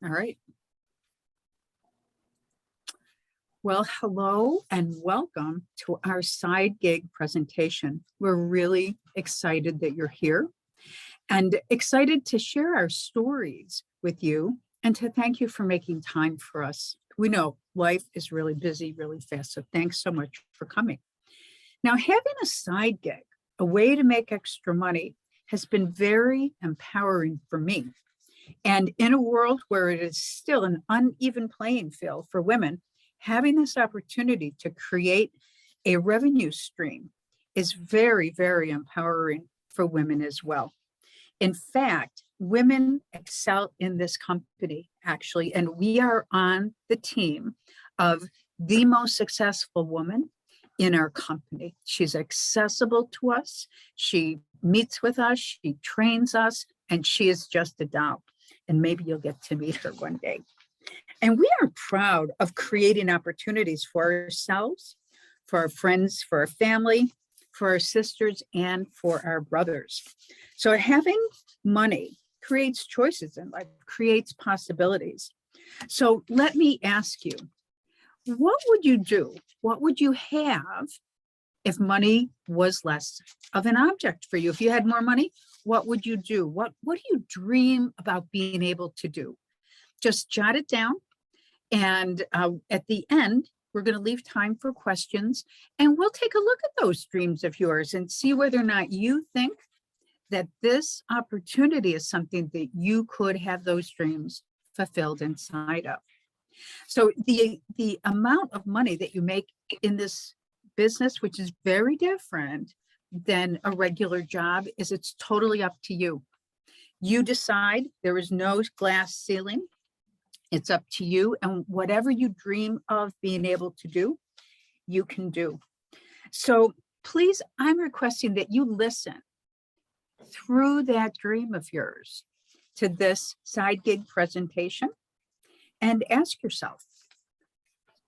All right. Well, hello and welcome to our side gig presentation. We're really excited that you're here and excited to share our stories with you and to thank you for making time for us. We know life is really busy, really fast, so thanks so much for coming. Now, having a side gig, a way to make extra money, has been very empowering for me. And in a world where it is still an uneven playing field for women, having this opportunity to create a revenue stream is very, very empowering for women as well. In fact, women excel in this company, actually, and we are on the team of the most successful woman in our company. She's accessible to us. She meets with us, she trains us, and she is just a doll. And maybe you'll get to meet her one day. And we are proud of creating opportunities for ourselves, for our friends, for our family, for our sisters, and for our brothers. So having money creates choices in life, creates possibilities. So let me ask you, what would you do? What would you have if money was less of an object for you? If you had more money, what would you do? What do you dream about being able to do? Just jot it down. And at the end, we're going to leave time for questions. And we'll take a look at those dreams of yours and see whether or not you think that this opportunity is something that you could have those dreams fulfilled inside of. So the amount of money that you make in this business, which is very different than a regular job, is it's totally up to you. You decide. There is no glass ceiling. It's up to you. And whatever you dream of being able to do, you can do. So please, I'm requesting that you listen through that dream of yours to this side gig presentation and ask yourself,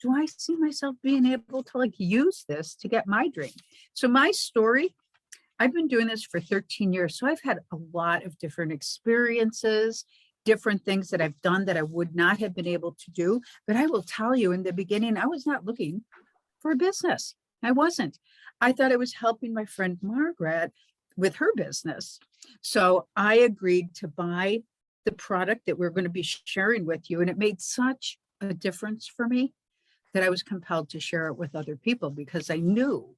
do I see myself being able to use this to get my dream? So my story, I've been doing this for 13 years. So I've had a lot of different experiences, different things that I've done that I would not have been able to do. But I will tell you, in the beginning, I was not looking for a business. I wasn't. I thought I was helping my friend Margaret with her business. So I agreed to buy the product that we're going to be sharing with you. And it made such a difference for me that I was compelled to share it with other people because I knew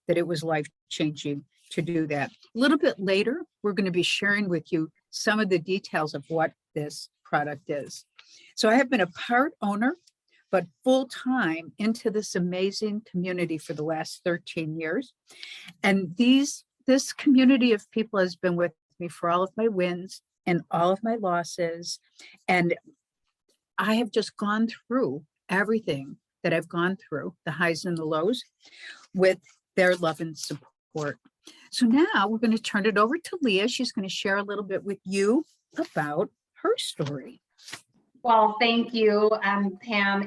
that it was life-changing to do that. A little bit later, we're going to be sharing with you some of the details of what this product is. So I have been a part owner, but full-time into this amazing community for the last 13 years. And this community of people has been with me for all of my wins and all of my losses. And I have just gone through everything that I've gone through, the highs and the lows, with their love and support. So now we're going to turn it over to Leah. She's going to share a little bit with you about her story. Well, thank you, Pam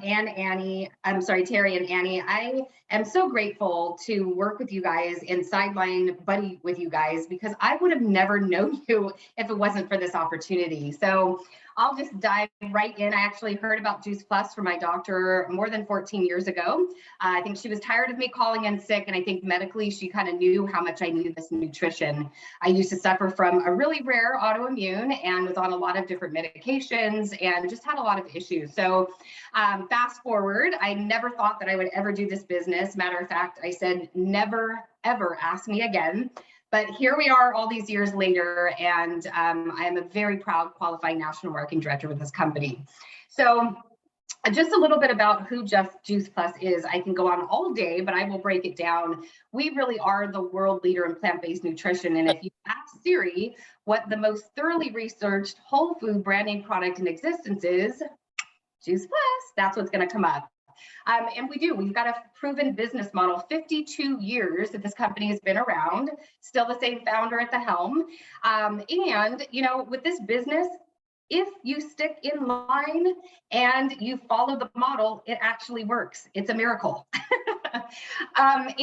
and Annie. I'm sorry, Terry and Annie. I am so grateful to work with you guys and sideline buddy with you guys because I would have never known you if it wasn't for this opportunity. So I'll just dive right in. I actually heard about Juice Plus from my doctor more than 14 years ago. I think she was tired of me calling in sick, and I think medically she kind of knew how much I needed this nutrition. I used to suffer from a really rare autoimmune and was on a lot of different medications and just had a lot of issues. So fast forward, I never thought that I would ever do this business. Matter of fact, I said, never, ever ask me again. But here we are all these years later, and I am a very proud qualified national marketing director with this company. So just a little bit about who Just Juice Plus is. I can go on all day, but I will break it down. We really are the world leader in plant-based nutrition. And if you ask Siri what the most thoroughly researched whole food brand name product in existence is, Juice Plus, that's what's going to come up. And we've got a proven business model, 52 years that this company has been around, still the same founder at the helm. And, with this business, if you stick in line and you follow the model, it actually works. It's a miracle. And,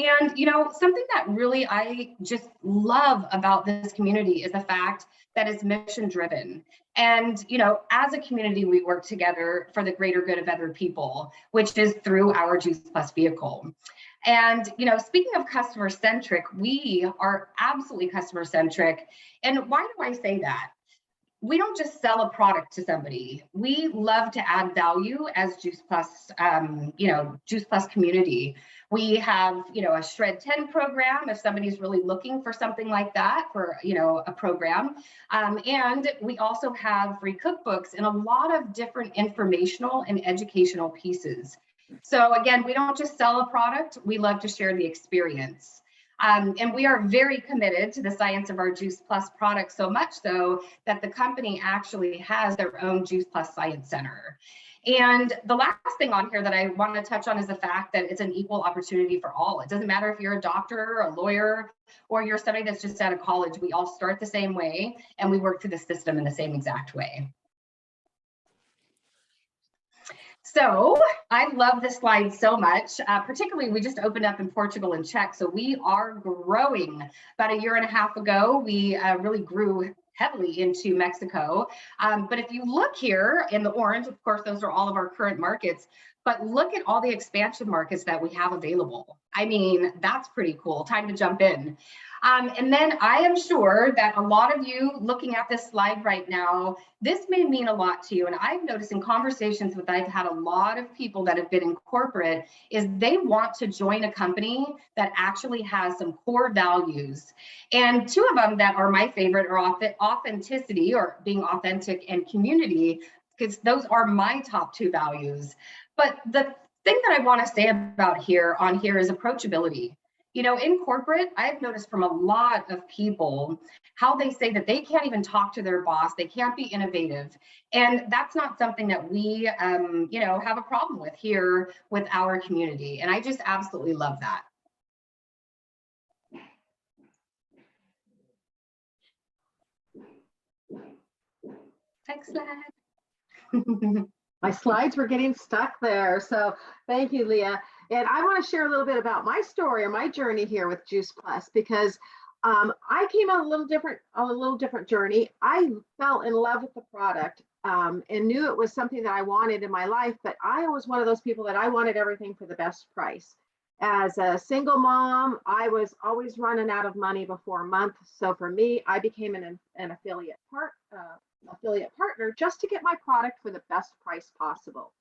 something that really I just love about this community is the fact that it's mission driven. And, as a community, we work together for the greater good of other people, which is through our Juice Plus vehicle. And, speaking of customer centric, we are absolutely customer centric. And why do I say that? We don't just sell a product to somebody. We love to add value as Juice Plus, Juice Plus community. We have, a Shred 10 program if somebody's really looking for something like that for, a program. And we also have free cookbooks and a lot of different informational and educational pieces. So again, we don't just sell a product. We love to share the experience. And we are very committed to the science of our Juice Plus product, so much so that the company actually has their own Juice Plus Science Center. And the last thing on here that I want to touch on is the fact that it's an equal opportunity for all. It doesn't matter if you're a doctor, a lawyer, or you're somebody that's just out of college. We all start the same way, and we work through the system in the same exact way. So I love this slide so much, particularly we just opened up in Portugal and Czech. So we are growing. About a year and a half ago, we really grew heavily into Mexico. But if you look here in the orange, of course, those are all of our current markets, but look at all the expansion markets that we have available. I mean, that's pretty cool. Time to jump in. And then I am sure that a lot of you looking at this slide right now, this may mean a lot to you. And I've noticed in conversations with, I've had a lot of people that have been in corporate, is they want to join a company that actually has some core values. And two of them that are my favorite are authenticity, or being authentic, and community, because those are my top two values. But the thing that I want to say about here is approachability. In corporate, I've noticed from a lot of people how they say that they can't even talk to their boss, they can't be innovative. And that's not something that we, have a problem with here with our community. And I just absolutely love that. Next slide. My slides were getting stuck there. So thank you, Leah. And I want to share a little bit about my story or my journey here with Juice Plus, because I came on a little different journey. I fell in love with the product and knew it was something that I wanted in my life, but I was one of those people that I wanted everything for the best price. As a single mom, I was always running out of money before a month. So for me, I became an affiliate partner just to get my product for the best price possible.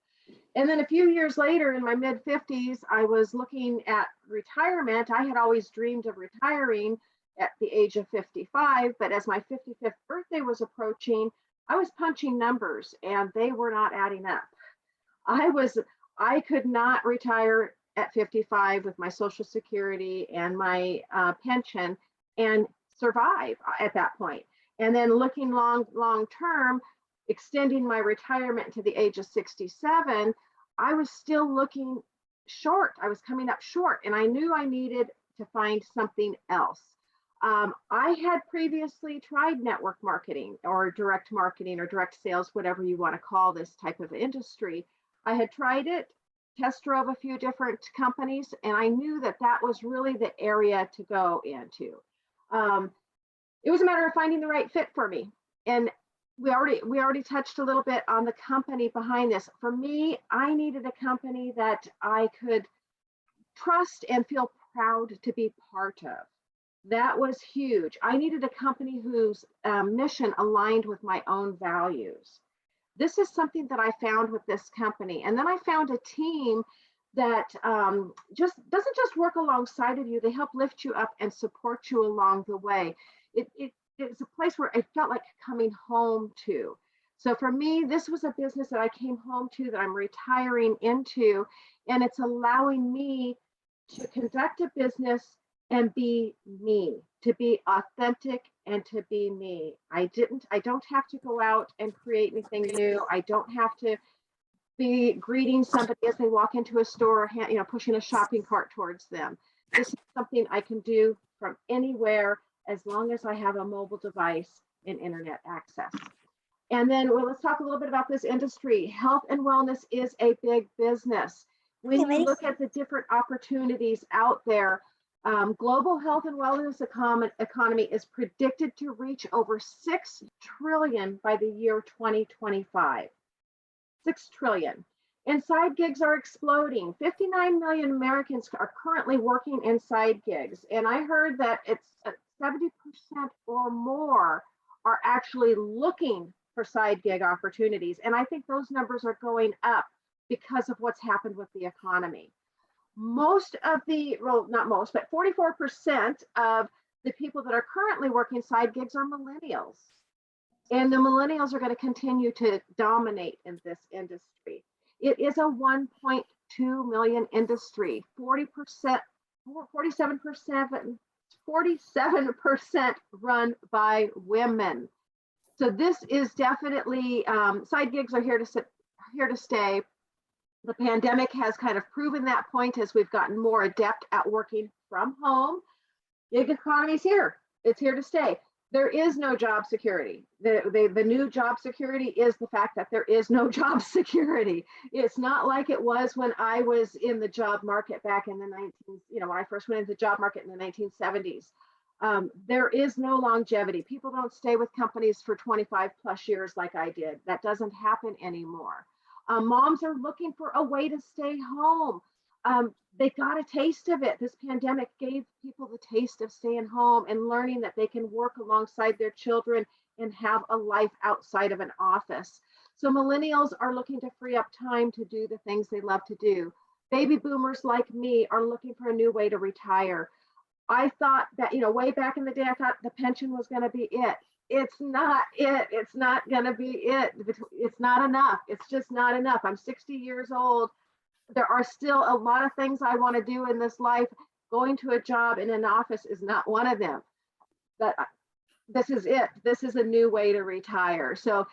And then a few years later, in my mid 50s, I was looking at retirement. I had always dreamed of retiring at the age of 55, but as my 55th birthday was approaching, I was punching numbers and they were not adding up. I could not retire at 55 with my Social Security and my pension and survive at that point. And then looking long term, extending my retirement to the age of 67, I was still looking short. I was coming up short, and I knew I needed to find something else. I had previously tried network marketing or direct sales, whatever you want to call this type of industry. I had tried it, test drove a few different companies, and I knew that that was really the area to go into. It was a matter of finding the right fit for me. And we already touched a little bit on the company behind this. For me, I needed a company that I could trust and feel proud to be part of. That was huge. I needed a company whose mission aligned with my own values. This is something that I found with this company. And then I found a team that just doesn't just work alongside of you. They help lift you up and support you along the way. It's a place where I felt like coming home to. So for me, this was a business that I came home to, that I'm retiring into, and it's allowing me to conduct a business and be me, to be authentic and to be me. I don't have to go out and create anything new. I don't have to be greeting somebody as they walk into a store, pushing a shopping cart towards them. This is something I can do from anywhere, as long as I have a mobile device and internet access. And then let's talk a little bit about this industry. Health and wellness is a big business. when you look at the different opportunities out there, global health and wellness economy is predicted to reach over 6 trillion by the year 2025. 6 trillion. And side gigs are exploding. 59 million Americans are currently working in side gigs. And I heard that it's 70% or more are actually looking for side gig opportunities. And I think those numbers are going up because of what's happened with the economy. Most of the, well, not most, but 44% of the people that are currently working side gigs are millennials. And the millennials are going to continue to dominate in this industry. It is a 1.2 million industry, 47% run by women. So this is definitely, side gigs are here to stay. The pandemic has kind of proven that point as we've gotten more adept at working from home. Gig economy is here. It's here to stay. There is no job security. The new job security is the fact that there is no job security. It's not like it was when I was in the job market back in the when I first went into the job market in the 1970s. There is no longevity. People don't stay with companies for 25 plus years like I did. That doesn't happen anymore. Moms are looking for a way to stay home. They got a taste of it. This pandemic gave people the taste of staying home and learning that they can work alongside their children and have a life outside of an office. So millennials are looking to free up time to do the things they love to do. Baby boomers like me are looking for a new way to retire. I thought that, way back in the day, I thought the pension was going to be it. It's not it. It's not going to be it. It's not enough. It's just not enough. I'm 60 years old. There are still a lot of things I want to do in this life. Going to a job in an office is not one of them. But this is it. This is a new way to retire. So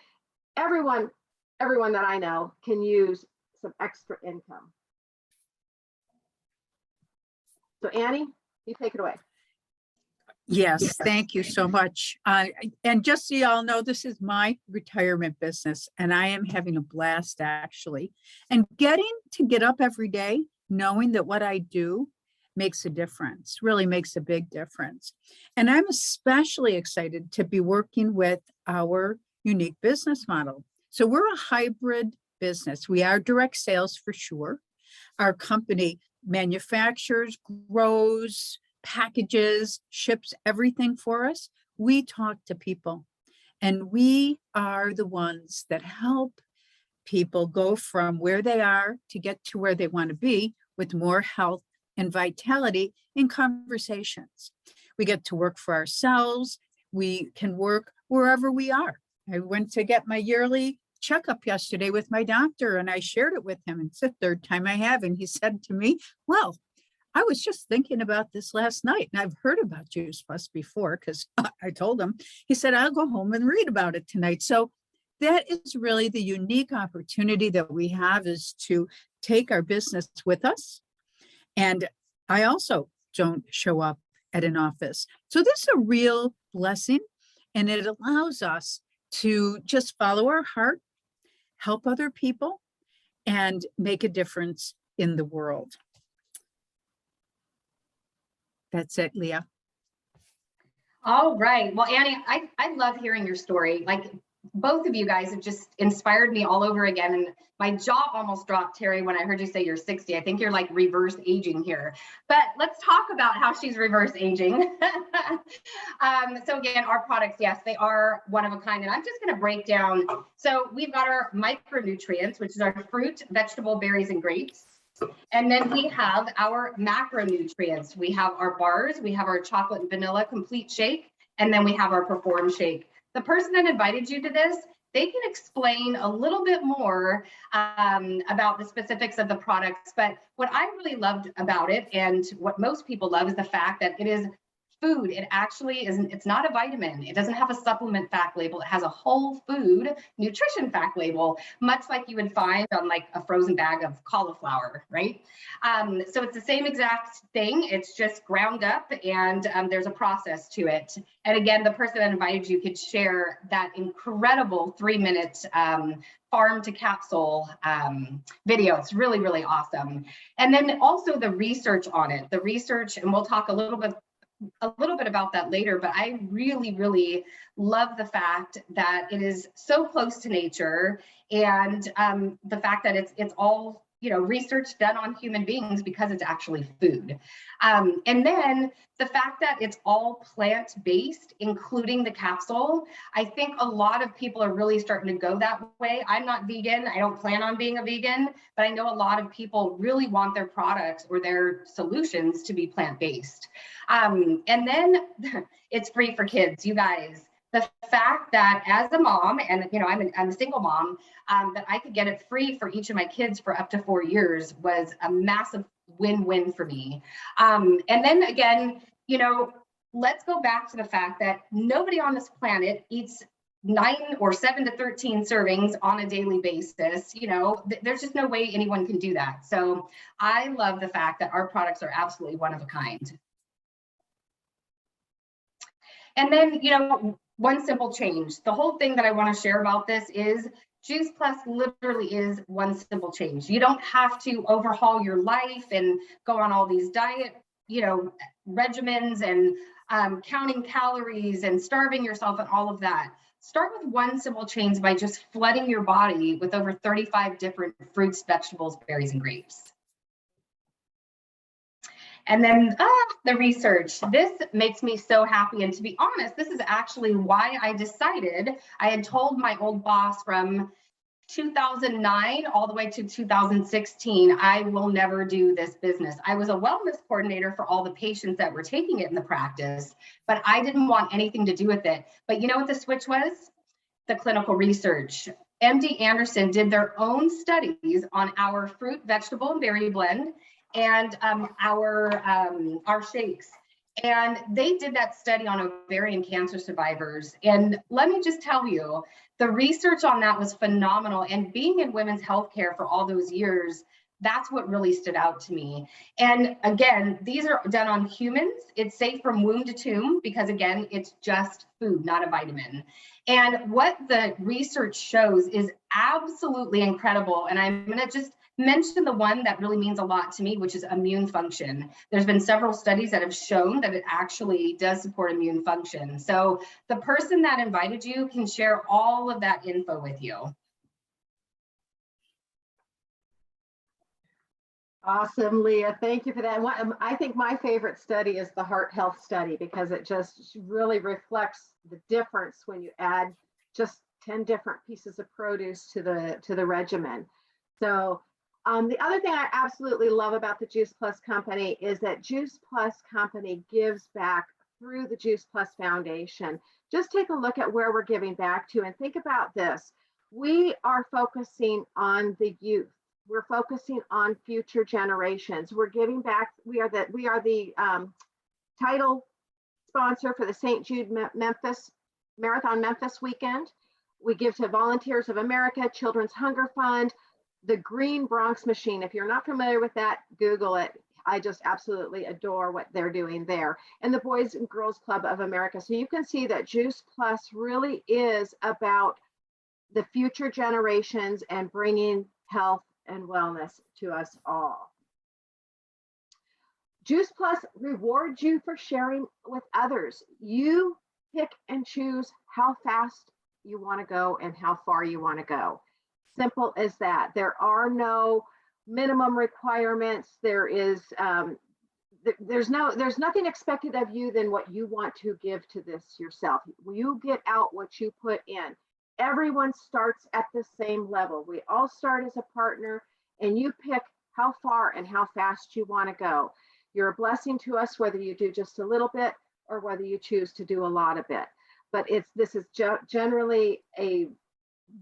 everyone that I know can use some extra income. So Annie, you take it away. Yes, thank you so much. And just so y'all know, this is my retirement business, and I am having a blast actually. And getting to get up every day, knowing that what I do makes a difference, really makes a big difference. And I'm especially excited to be working with our unique business model. So we're a hybrid business. We are direct sales for sure. Our company manufactures, grows, packages, ships everything for us. We talk to people, and we are the ones that help people go from where they are to get to where they want to be with more health and vitality in conversations. We get to work for ourselves. We can work wherever we are. I went to get my yearly checkup yesterday with my doctor, and I shared it with him. It's the third time I have, and he said to me, well, I was just thinking about this last night, and I've heard about Juice Plus before because I told him. He said, I'll go home and read about it tonight. So that is really the unique opportunity that we have, is to take our business with us. And I also don't show up at an office. So this is a real blessing, and it allows us to just follow our heart, help other people, and make a difference in the world. That's it, Leah. All right. Well, Annie, I love hearing your story. Like, both of you guys have just inspired me all over again. And my jaw almost dropped, Terry, when I heard you say you're 60. I think you're like reverse aging here. But let's talk about how she's reverse aging. So again, our products, yes, they are one of a kind. And I'm just going to break down. So we've got our micronutrients, which is our fruit, vegetable, berries, and grapes. And then we have our macronutrients. We have our bars, we have our chocolate and vanilla complete shake, and then we have our perform shake. The person that invited you to this, they can explain a little bit more about the specifics of the products. But what I really loved about it, and what most people love, is the fact that it is food. It actually isn't, it's not a vitamin. It doesn't have a supplement fact label. It has a whole food nutrition fact label, much like you would find on like a frozen bag of cauliflower, right? So it's the same exact thing. It's just ground up, and there's a process to it. And again, the person that invited you could share that incredible 3-minute farm to capsule video. It's really, really awesome. And then also the research on it, and we'll talk a little bit about that later, but I really, really love the fact that it is so close to nature, and the fact that it's all, you know, research done on human beings because it's actually food. And then the fact that it's all plant-based, including the capsule. I think a lot of people are really starting to go that way. I'm not vegan. I don't plan on being a vegan, but I know a lot of people really want their products or their solutions to be plant-based. And then it's free for kids, you guys. The fact that as a mom, and you know, I'm a single mom, that I could get it free for each of my kids for up to 4 years was a massive win-win for me. And then again, you know, let's go back to the fact that nobody on this planet eats 9 or 7 to 13 servings on a daily basis. You know, there's just no way anyone can do that. So I love the fact that our products are absolutely one of a kind. And then, you know, one simple change. The whole thing that I want to share about this is Juice Plus literally is one simple change. You don't have to overhaul your life and go on all these diet, you know, regimens and counting calories and starving yourself and all of that. Start with one simple change by just flooding your body with over 35 different fruits, vegetables, berries, and grapes. And then the research. This makes me so happy. And to be honest, this is actually why I decided. I had told my old boss from 2009 all the way to 2016, I will never do this business. I was a wellness coordinator for all the patients that were taking it in the practice, but I didn't want anything to do with it. But you know what the switch was? The clinical research. MD Anderson did their own studies on our fruit, vegetable, and berry blend, and our shakes. And they did that study on ovarian cancer survivors. And let me just tell you, the research on that was phenomenal. And being in women's healthcare for all those years, that's what really stood out to me. And again, these are done on humans. It's safe from womb to tomb because again, it's just food, not a vitamin. And what the research shows is absolutely incredible. And I'm going to just mention the one that really means a lot to me, which is immune function. There's been several studies that have shown that it actually does support immune function. So the person that invited you can share all of that info with you. Awesome, Leah. Thank you for that. I think my favorite study is the heart health study because it just really reflects the difference when you add just 10 different pieces of produce to the regimen. So the other thing I absolutely love about the Juice Plus Company is that Juice Plus Company gives back through the Juice Plus Foundation. Just take a look at where we're giving back to and think about this. We are focusing on the youth. We're focusing on future generations. We're giving back. We are the title sponsor for the St. Jude Marathon Memphis weekend. We give to Volunteers of America, Children's Hunger Fund, the Green Bronx Machine. If you're not familiar with that, Google it. I just absolutely adore what they're doing there. And the Boys and Girls Club of America. So you can see that Juice Plus really is about the future generations and bringing health and wellness to us all. Juice Plus rewards you for sharing with others. You pick and choose how fast you want to go and how far you want to go. Simple as that. There are no minimum requirements. There's nothing expected of you than what you want to give to this yourself. You get out what you put in. Everyone starts at the same level. We all start as a partner, and you pick how far and how fast you want to go. You're a blessing to us, whether you do just a little bit or whether you choose to do a lot of it. But this is generally a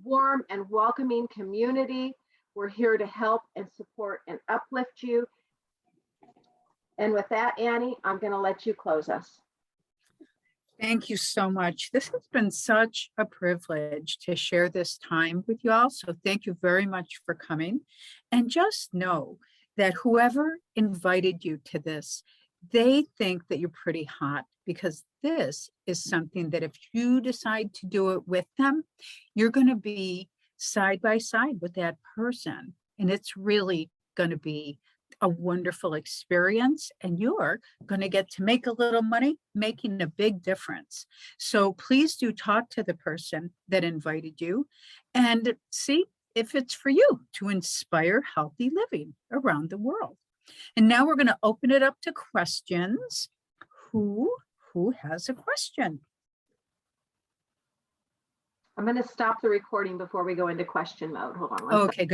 warm and welcoming community. We're here to help and support and uplift you. And with that, Annie, I'm going to let you close us. Thank you so much. This has been such a privilege to share this time with you all. So thank you very much for coming. And just know that whoever invited you to this, they think that you're pretty hot, because this is something that if you decide to do it with them, you're going to be side by side with that person. And it's really going to be a wonderful experience, and you're going to get to make a little money, making a big difference. So please do talk to the person that invited you and see if it's for you to inspire healthy living around the world. And now we're going to open it up to questions. Who has a question? I'm going to stop the recording before we go into question mode. Hold on one second. Okay, good.